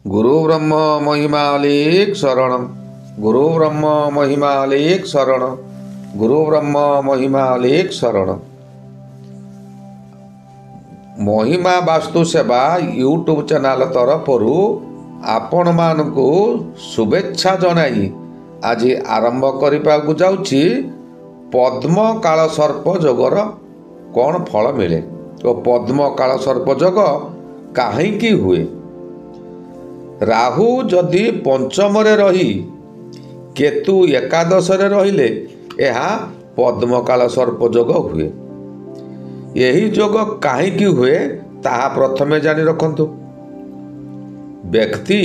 गुरु ब्रह्म महिमालिक शरण, गुरु ब्रह्म महिमालिक शरण, गुरु ब्रह्म महिमालिक शरण। महिमा वास्तु सेवा यूट्यूब चैनल तरफर आपण मानकु शुभेच्छा जनाई आज आरंभ करने को जाऊँगी पद्म काल सर्प जोगर कौन फल मिले तो पद्म काल सर्प जोग कहीं हुए। राहु जदि पंचम रही केतु एकादश रहिले यह पद्मकाल सर्प जोग हुए। यही जोग कहीं हुए ताहा प्रथमे जानी रखंतु। व्यक्ति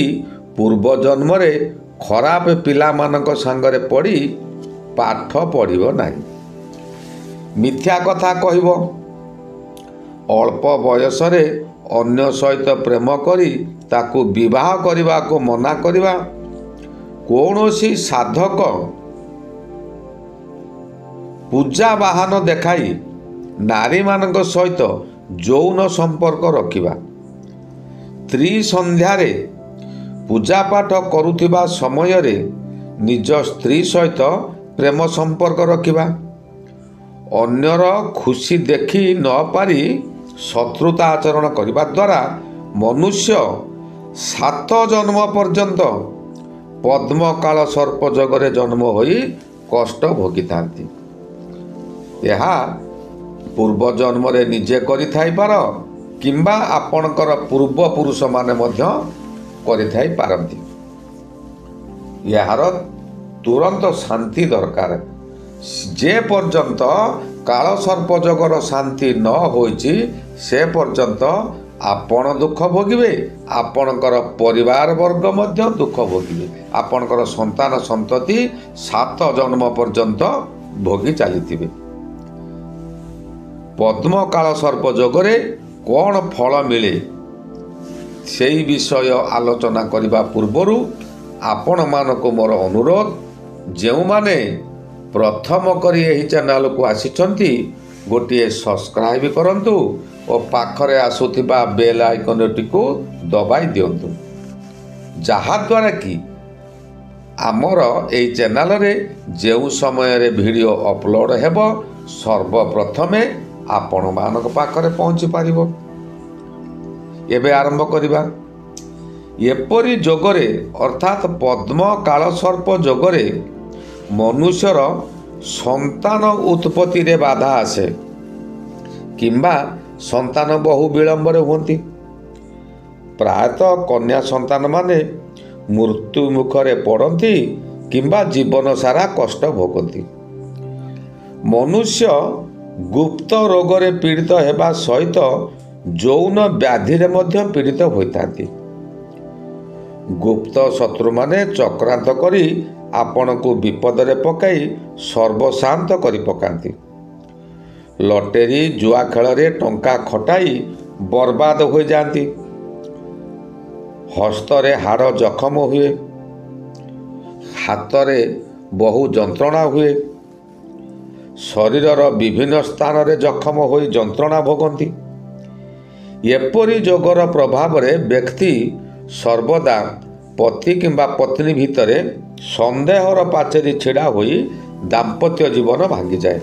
पूर्व जन्म रे खराब पिला मानक संगरे पड़ी पाठ पढ़िब नहीं, मिथ्या कथा कहब, अल्प बयस रे अन्य सहित प्रेम करी ताकू विवाह करने को मना करवा, कौनसी साधक पूजा वाहन देखाई नारी मानक सहित यौन संपर्क रखिबा, त्रिसंध्यारे पूजा पाठ करुथिबा समय रे निज स्त्री सहित प्रेम संपर्क रखिबा, अन्यर खुशी देखी न पारी शत्रुता आचरण करने द्वारा मनुष्य 7 जन्म पर्यंत पद्म काल सर्प जगरे जन्म होई कष्ट भोगी थांती। यह पूर्व जन्म रे निजे करि थाई पार किंबा आपणकर पूर्व पुरुष माने मध्य करि थाई पारंती। यार तुरंत शांति दरकार। जे पर्यंत काल सर्प जगर शांति न होइछि से पर्यंत आपण दुख भोगिबे, आपणकर परिवार वर्ग मध्य दुख भोगिबे, आपणकर संतान संतति 7 जन्म पर्यंत भोगी चलीथिबे। पद्म काल सर्प जोगरे कौन फल मिले से विषय आलोचना करने पूर्वरु आपण मानक मोर अनुरोध, जो माने प्रथम करी यही चैनल को आसीचंती गोटे सब्सक्राइब करंतु और पाखरे आसुथिबा बेल आइकन टिको दबाई दियंतु, जहा द्वारा कि आमर एई चैनल रे जेउ समय रे वीडियो अपलोड हेबो सर्वप्रथमे आपण मानक पाखरे पहुंची पारिबो। एबे आरंभ करिबा। एपरि जोगरे अर्थात पद्म काल सर्प जोगरे मनुष्यर संतान उत्पत्ति रे बाधा आसे किंबा संतान बहु विलंब होती। प्रायतः कन्या संतान माने मृत्यु मुखरे पड़ती किंबा जीवन सारा कष्ट भोगती। मनुष्य गुप्त रोगरे पीड़ित हेबा सहित यौन व्याधि रे मध्य पीड़ित होइतांती। गुप्त शत्रु माने चक्रांत करी आपण को विपद रे पकाई सर्वशांत करी पकांती। लटेरी जुआ खेल रे टंका खटाई बर्बाद हो जाती। हस्तरे हाड़ जखम हुए, हाथ रे बहु जंत्रणा हुए, शरीरर विभिन्न स्थान रे जखम हो जंत्रणा भोगती। एपरि जोगर प्रभाव रे व्यक्ति सर्वदा पति किंबा पत्नी भितरे संदेहर पाचेरी छिड़ा होई दाम्पत्य जीवन भांगी जाए।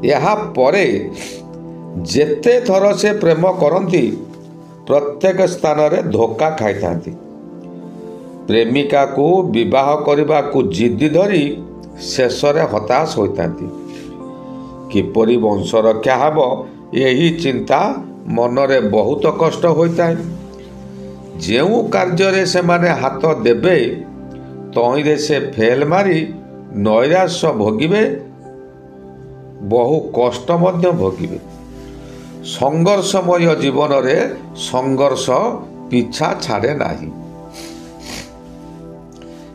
यहाँ परे जेते थर से प्रेम करती प्रत्येक स्थान रे धोखा खाई थांती। प्रेमिका को विवाह करने को जिद्दी धरी शेष रे हताश होइतांती। किपरि वंश रक्षा हब यही चिंता मनरे बहुत कष्ट होइताए। जेउ कार्य से माने हाथ देबे तहिरे से फेल मारी नैराश्य भोगिबे, बहु कष्ट मध्य भोगिबे। संघर्षमय जीवन रे संघर्ष पीछा छाड़े नाही।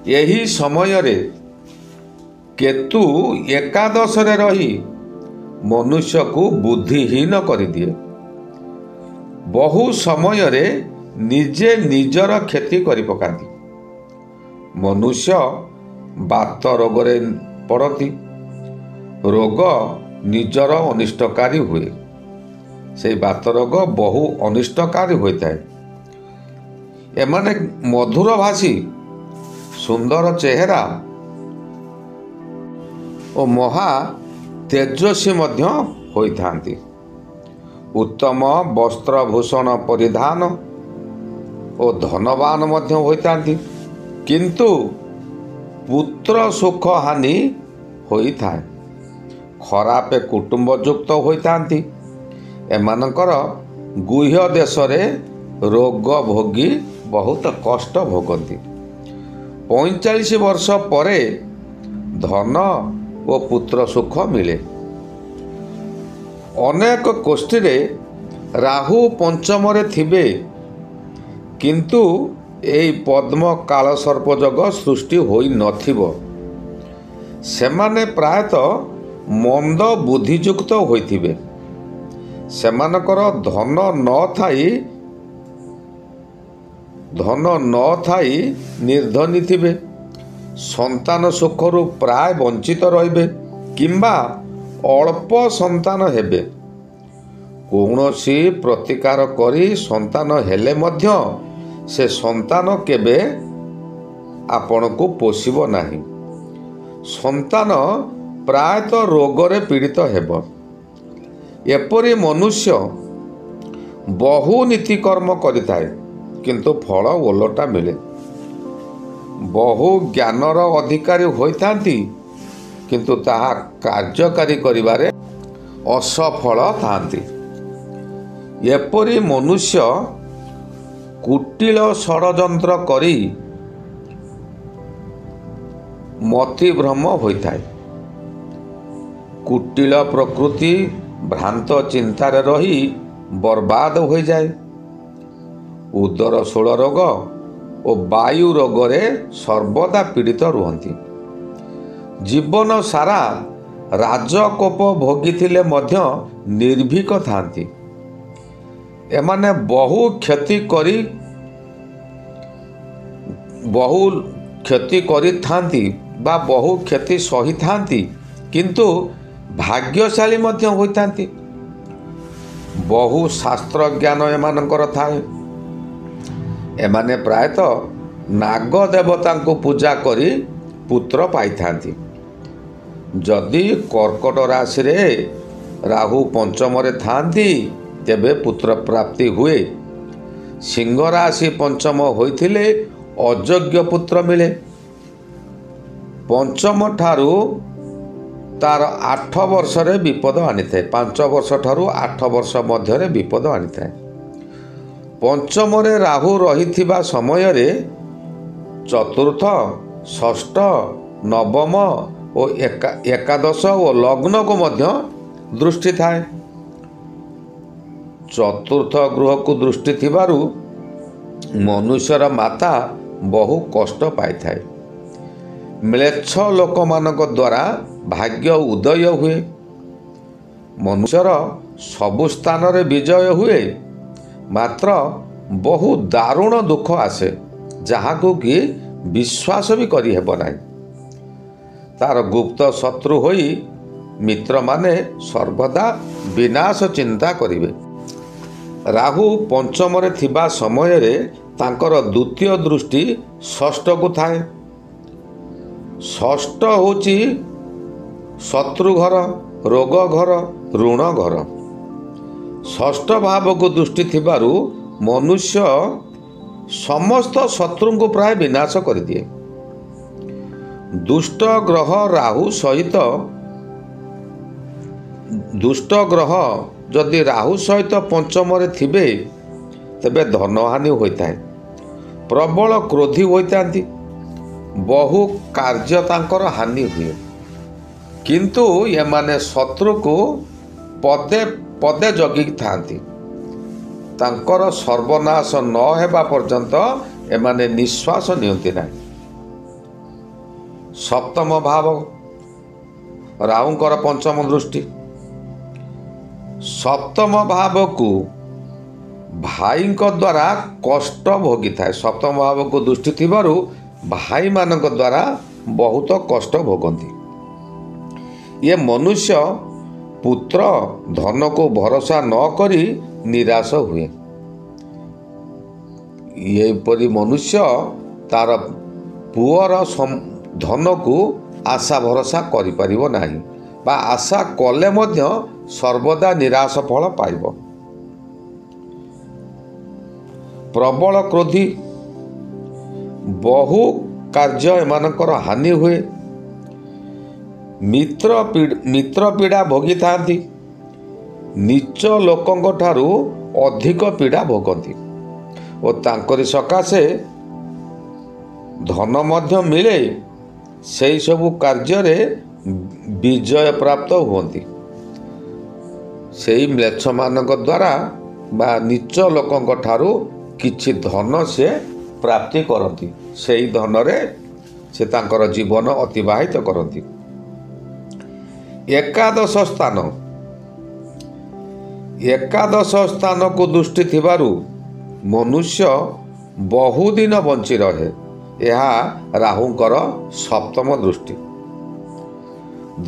यही समय रे केतु एकादश रे रही मनुष्य को बुद्धिहीन कर दिए। बहु समय रे निजे निजर क्षति करि पकाती। मनुष्य बात रोगरे पड़ती। रोग निजर अनिष्टकारी हुए। से बात रोग बहु अनिष्टकारी होता है। ଏମାନେ ମଧୁର ଭାଷୀ, ସୁନ୍ଦର ଚେହେରା ଓ ମହା ତେଜସ୍ୱୀ ମଧ୍ୟ ହୋଇଥାନ୍ତି। ଉତ୍ତମ ବସ୍ତ୍ରଭୂଷଣ ପରିଧାନ ଓ ଧନବାନ ମଧ୍ୟ ହୋଇଥାନ୍ତି। କିନ୍ତୁ ପୁତ୍ର ସୁଖ ହାନି ହୋଇଥାଏ। ଖରାପ କୁଟୁମ୍ବଯୁକ୍ତ ହୋଇଥାନ୍ତି। ଏମାନଙ୍କର ଗୁହ୍ୟ ଦେଶରେ ରୋଗ ଭୋଗୀ ବହୁତ କଷ୍ଟ ଭୋଗନ୍ତି। 45 ବର୍ଷ ପରେ ଧନ ଓ ପୁତ୍ର ସୁଖ ମିଳେ। ଅନେକ କୋଷ୍ଠୀରେ ରାହୁ ପଞ୍ଚମରେ ଥିବେ, କିନ୍ତୁ ଏହି ପଦ୍ମ କାଳସର୍ପ ଯୋଗ ସୃଷ୍ଟି ହୋଇନଥିବ। ସେମାନେ ପ୍ରାୟତଃ ମନ୍ଦ ବୁଦ୍ଧିଯୁକ୍ତ ହୋଇଥିବେ। ସେମାନଙ୍କର ଧନ ନଥାଇ ନିର୍ଧନୀ ଥିବେ। ସନ୍ତାନ ସୁଖରୁ ପ୍ରାୟ ବଞ୍ଚିତ ରହିବେ କିମ୍ବା ଅଳ୍ପ ସନ୍ତାନ ହେବେ। କୌଣସି ପ୍ରତିକାର କରି ସନ୍ତାନ ହେଲେ ମଧ୍ୟ ସେ ସନ୍ତାନ କେବେ ଆପଣଙ୍କୁ ପୋଷିବ ନାହିଁ। ସନ୍ତାନ ପ୍ରାୟତଃ ରୋଗରେ ପୀଡ଼ିତ ହେବ। ଏପରି ମନୁଷ୍ୟ ବହୁ ନୀତିକର୍ମ କରିଥାଏ, କିନ୍ତୁ ଫଳ ଓଲଟା ମିଳେ। ବହୁ ଜ୍ଞାନର ଅଧିକାରୀ ହୋଇଥାନ୍ତି, କିନ୍ତୁ ତାହା କାର୍ଯ୍ୟକାରୀ କରିବାରେ ଅସଫଳ ଥାନ୍ତି। ଏପରି ମନୁଷ୍ୟ କୁଟିଳ ଷଡ଼ଯନ୍ତ୍ର କରି ମତିଭ୍ରମ ହୋଇଥାଏ। କୁଟିଳ ପ୍ରକୃତି ଭ୍ରାନ୍ତ ଚିନ୍ତାରେ ରହି ବର୍ବାଦ ହୋଇଯାଏ। ଉଦର ଶୂଳ ରୋଗ ଓ ବାୟୁ ରୋଗରେ ସର୍ବଦା ପୀଡ଼ିତ ରୁହନ୍ତି। ଜୀବନ ସାରା ରାଜକୋପ ଭୋଗିଥିଲେ ମଧ୍ୟ ନିର୍ଭୀକ ଥାନ୍ତି। ଏମାନେ ବହୁ କ୍ଷତି କରିଥାନ୍ତି ବା ବହୁ କ୍ଷତି ସହିଥାନ୍ତି, କିନ୍ତୁ ଭାଗ୍ୟଶାଳୀ ମଧ୍ୟ ହୋଇଥାନ୍ତି। ବହୁ ଶାସ୍ତ୍ର ଜ୍ଞାନ ଏମାନଙ୍କର ଥାଏ। ଏମାନେ ପ୍ରାୟତଃ ନାଗ ଦେବତାଙ୍କୁ ପୂଜା କରି ପୁତ୍ର ପାଇଥାନ୍ତି। ଯଦି କର୍କଟ ରାଶିରେ ରାହୁ ପଞ୍ଚମରେ ଥାନ୍ତି, ତେବେ ପୁତ୍ର ପ୍ରାପ୍ତି ହୁଏ। ସିଂହ ରାଶି ପଞ୍ଚମ ହୋଇଥିଲେ ଅଯୋଗ୍ୟ ପୁତ୍ର ମିଳେ। ପଞ୍ଚମ ଠାରୁ ତାର 8 ବର୍ଷରେ ବିପଦ ଆଣିଥାଏ। 5 ବର୍ଷ ଠାରୁ 8 ବର୍ଷ ମଧ୍ୟରେ ବିପଦ ଆଣିଥାଏ। ପଞ୍ଚମରେ ରାହୁ ରହିଥିବା ସମୟରେ ଚତୁର୍ଥ, ଷଷ୍ଠ, ନବମ ଓ ଏକାଦଶ ଓ ଲଗ୍ନକୁ ମଧ୍ୟ ଦୃଷ୍ଟି ଥାଏ। ଚତୁର୍ଥ ଗୃହକୁ ଦୃଷ୍ଟି ଥିବାରୁ ମନୁଷ୍ୟର ମାତା ବହୁ କଷ୍ଟ ପାଇଥାଏ। ମ୍ଲେଚ୍ଛ ଲୋକମାନଙ୍କ ଦ୍ୱାରା ଭାଗ୍ୟ ଉଦୟ ହୁଏ। ମନୁଷ୍ୟର ସବୁ ସ୍ଥାନରେ ବିଜୟ ହୁଏ, ମାତ୍ର ବହୁ ଦାରୁଣ ଦୁଃଖ ଆସେ, ଯାହାକୁ କି ବିଶ୍ୱାସ ବି କରିହେବ ନାହିଁ। ତାର ଗୁପ୍ତ ଶତ୍ରୁ ହୋଇ ମିତ୍ରମାନେ ସର୍ବଦା ବିନାଶ ଚିନ୍ତା କରିବେ। ରାହୁ ପଞ୍ଚମରେ ଥିବା ସମୟରେ ତାଙ୍କର ଦ୍ୱିତୀୟ ଦୃଷ୍ଟି ଷଷ୍ଠକୁ ଥାଏ। ଷଷ୍ଠ ହେଉଛି ଶତ୍ରୁ ଘର, ରୋଗ ଘର, ଋଣ ଘର। ଷଷ୍ଠ ଭାବକୁ ଦୃଷ୍ଟି ଥିବାରୁ ମନୁଷ୍ୟ ସମସ୍ତ ଶତ୍ରୁଙ୍କୁ ପ୍ରାୟ ବିନାଶ କରିଦିଏ। ଦୁଷ୍ଟ ଗ୍ରହ ଯଦି ରାହୁ ସହିତ ପଞ୍ଚମରେ ଥିବେ, ତେବେ ଧନହାନି ହୋଇଥାଏ। ପ୍ରବଳ କ୍ରୋଧୀ ହୋଇଥାନ୍ତି। ବହୁ କାର୍ଯ୍ୟ ତାଙ୍କର ହାନି ହୁଏ। କିନ୍ତୁ ଏମାନେ ଶତ୍ରୁକୁ ପଦେ ପଦେ ଜଗିଥାନ୍ତି। ତାଙ୍କର ସର୍ବନାଶ ନ ହେବା ପର୍ଯ୍ୟନ୍ତ ଏମାନେ ନିଶ୍ୱାସ ନିଅନ୍ତି ନାହିଁ। ସପ୍ତମ ଭାବ, ରାହୁଙ୍କର ପଞ୍ଚମ ଦୃଷ୍ଟି। ସପ୍ତମ ଭାବକୁ ଭାଇଙ୍କ ଦ୍ୱାରା କଷ୍ଟ ଭୋଗିଥାଏ। ସପ୍ତମ ଭାବକୁ ଦୃଷ୍ଟି ଥିବାରୁ ଭାଇମାନଙ୍କ ଦ୍ୱାରା ବହୁତ କଷ୍ଟ ଭୋଗନ୍ତି। ଏ ମନୁଷ୍ୟ ପୁତ୍ର ଧନକୁ ଭରସା ନ କରି ନିରାଶ ହୁଏ। ଏପରି ମନୁଷ୍ୟ ତାର ପୁଅର ଧନକୁ ଆଶା ଭରସା କରିପାରିବ ନାହିଁ ବା ଆଶା କଲେ ମଧ୍ୟ ସର୍ବଦା ନିରାଶ ଫଳ ପାଇବ। ପ୍ରବଳ କ୍ରୋଧୀ, ବହୁ କାର୍ଯ୍ୟ ଏମାନଙ୍କର ହାନି ହୁଏ। ମିତ୍ର ପୀଡ଼ା ଭୋଗିଥାନ୍ତି, ନୀଚ ଲୋକଙ୍କ ଠାରୁ ଅଧିକ ପୀଡ଼ା ଭୋଗନ୍ତି ଓ ତାଙ୍କରି ସକାଶେ ଧନ ମଧ୍ୟ ମିଳେ। ସେହି ସବୁ କାର୍ଯ୍ୟରେ ବିଜୟ ପ୍ରାପ୍ତ ହୁଅନ୍ତି। ସେହି ମ୍ଲେଚ୍ଛମାନଙ୍କ ଦ୍ୱାରା ବା ନୀଚ ଲୋକଙ୍କ ଠାରୁ କିଛି ଧନ ସେ ପ୍ରାପ୍ତି କରନ୍ତି। ସେହି ଧନରେ ସେ ତାଙ୍କର ଜୀବନ ଅତିବାହିତ କରନ୍ତି। ଏକାଦଶ ସ୍ଥାନକୁ ଦୃଷ୍ଟି ଥିବାରୁ ମନୁଷ୍ୟ ବହୁଦିନ ବଞ୍ଚି ରହେ। ଏହା ରାହୁଙ୍କର ସପ୍ତମ ଦୃଷ୍ଟି।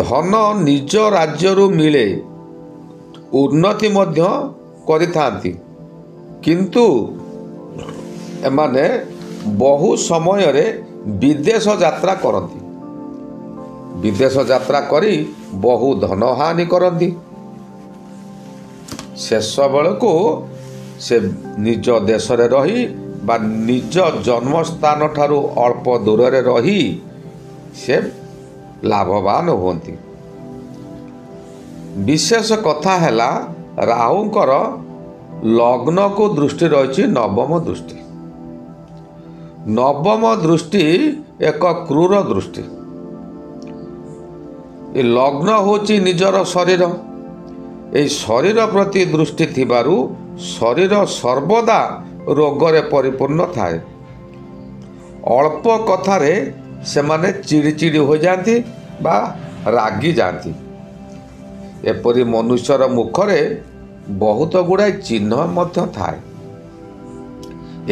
ଧନ ନିଜ ରାଜ୍ୟରୁ ମିଳେ, ଉନ୍ନତି ମଧ୍ୟ କରିଥାନ୍ତି, କିନ୍ତୁ ଏମାନେ ବହୁ ସମୟରେ ବିଦେଶ ଯାତ୍ରା କରନ୍ତି। ବିଦେଶ ଯାତ୍ରା କରି ବହୁ ଧନ ହାନି କରନ୍ତି। ଶେଷ ବେଳକୁ ସେ ନିଜ ଦେଶରେ ରହି ବା ନିଜ ଜନ୍ମସ୍ଥାନ ଠାରୁ ଅଳ୍ପ ଦୂରରେ ରହି ସେ ଲାଭବାନ ହୁଅନ୍ତି। ବିଶେଷ କଥା ହେଲା ରାହୁଙ୍କର ଲଗ୍ନକୁ ଦୃଷ୍ଟି ରହିଛି ନବମ ଦୃଷ୍ଟି। ନବମ ଦୃଷ୍ଟି ଏକ କ୍ରୂର ଦୃଷ୍ଟି। ଏ ଲଗ୍ନ ହେଉଛି ନିଜର ଶରୀର। ଏହି ଶରୀର ପ୍ରତି ଦୃଷ୍ଟି ଥିବାରୁ ଶରୀର ସର୍ବଦା ରୋଗରେ ପରିପୂର୍ଣ୍ଣ ଥାଏ। ଅଳ୍ପ କଥାରେ ସେମାନେ ଚିଡ଼ିଚିଡ଼ି ହୋଇଯାଆନ୍ତି ବା ରାଗିଯାଆନ୍ତି। ଏପରି ମନୁଷ୍ୟର ମୁଖରେ ବହୁତ ଗୁଡ଼ାଏ ଚିହ୍ନ ମଧ୍ୟ ଥାଏ।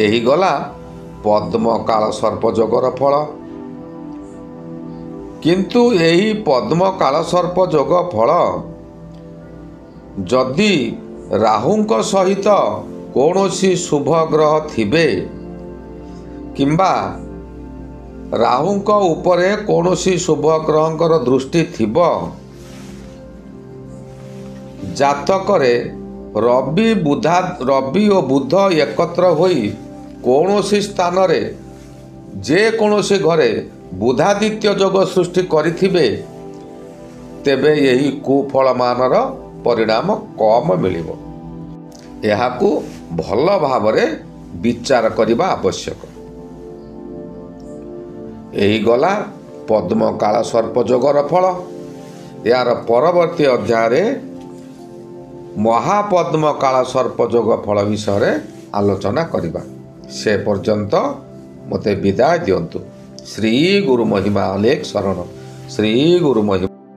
ଏହି ଗଲା ପଦ୍ମ କାଳ ସର୍ପ ଯୋଗର ଫଳ। କିନ୍ତୁ ଏହି ପଦ୍ମ କାଳ ସର୍ପ ଯୋଗ ଫଳ ଯଦି ରାହୁଙ୍କ ସହିତ କୌଣସି ଶୁଭ ଗ୍ରହ ଥିବେ କିମ୍ବା ରାହୁଙ୍କ ଉପରେ କୌଣସି ଶୁଭ ଗ୍ରହଙ୍କର ଦୃଷ୍ଟି ଥିବ, ଜାତକରେ ରବି ଓ ବୁଧ ଏକତ୍ର ହୋଇ କୌଣସି ସ୍ଥାନରେ ଯେକୌଣସି ଘରେ ବୁଧାଦିତ୍ୟ ଯୋଗ ସୃଷ୍ଟି କରିଥିବେ, ତେବେ ଏହି କୁଫଳମାନର ପରିଣାମ କମ ମିଳିବ। ଏହାକୁ ଭଲ ଭାବରେ ବିଚାର କରିବା ଆବଶ୍ୟକ। ଏହି ଗଲା ପଦ୍ମ କାଳ ସର୍ପ ଯୋଗର ଫଳ। ଏହାର ପରବର୍ତ୍ତୀ ଅଧ୍ୟାୟରେ ମହାପଦ୍ମ କାଳ ସର୍ପ ଯୋଗ ଫଳ ବିଷୟରେ ଆଲୋଚନା କରିବା। ସେ ପର୍ଯ୍ୟନ୍ତ ମୋତେ ବିଦାୟ ଦିଅନ୍ତୁ। ଶ୍ରୀ ଗୁରୁ ମହିମା ଅଲେଖ ଶରଣ। ଶ୍ରୀ ଗୁରୁ ମହିମା।